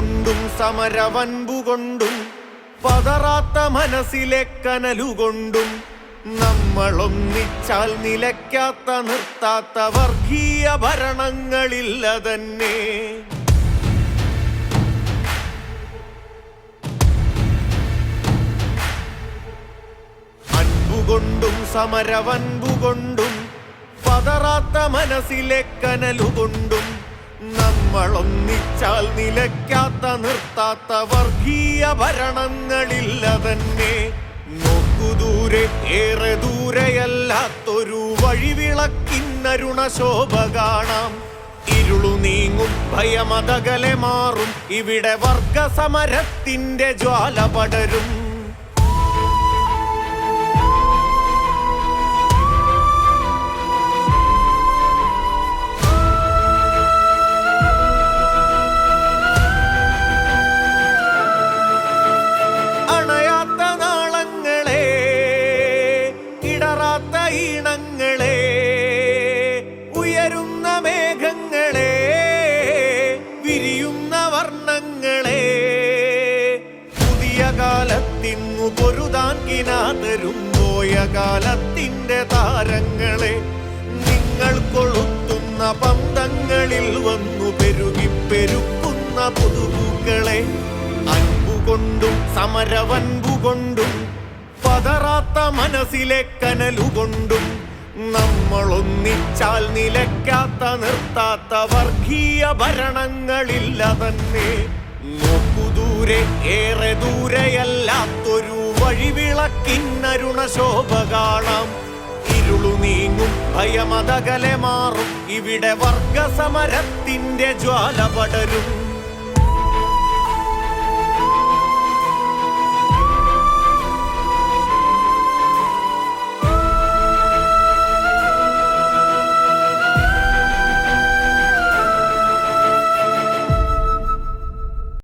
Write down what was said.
അൻപുകൊണ്ടും സമരവൻപുകൊണ്ടും പതറാത്ത മനസ്സിലെ കനലുകൊണ്ടും നമ്മളൊന്നിച്ചാൽ നിലയ്ക്കാത്ത നിർത്താത്ത വർഗീയ ഭരണങ്ങളില്ല തന്നെ. അൻപുകൊണ്ടും സമരവൻപുകൊണ്ടും പതറാത്ത മനസ്സിലെ കനലുകൊണ്ടും നമ്മളൊന്നിച്ചാൽ നിലയ്ക്കാത്ത നിർത്താത്ത വർഗീയ ഭരണങ്ങളില്ല തന്നെ. നോക്കുദൂരെ ഏറെ ദൂരെയല്ലാത്തൊരു വഴിവിളക്കിന്നരുണശോഭ കാണാം. ഇരുളു നീങ്ങും ഭയമതകലെ മാറും ഇവിടെ വർഗസമരത്തിന്റെ ജ്വാല പടരും. ഈണങ്ങളെ ഉയരുന്ന മേഘങ്ങളെ വിരിയുന്ന വർണ്ണങ്ങളെ പുതിയ കാലത്തിന്നു പൊരുതാൻ കിനാതരും പോയ കാലത്തിന്റെ താരങ്ങളെ നിങ്ങൾ കൊളുത്തുന്ന പന്തങ്ങളിൽ വന്നു പെരുകി പെരുക്കുന്ന പുതുപൂക്കളെ അൻപുകൊണ്ടും സമരവൻപുകൊണ്ടും പതറാത്ത മനസ്സിലെ കനലുകൊണ്ടും നമ്മളൊന്നിച്ചാൽ നിലയ്ക്കാത്ത നിർത്താത്ത വർഗീയ ഭരണങ്ങളില്ല തന്നെ. നോക്കുദൂരെ ഏറെ ദൂരെയല്ലാത്തൊരു വഴിവിളക്കിന്നരുണശോഭ കാണാം. ഇരുളു നീങ്ങും ഭയമതകലെ മാറും ഇവിടെ വർഗസമരത്തിന്റെ ജ്വാല പടരും.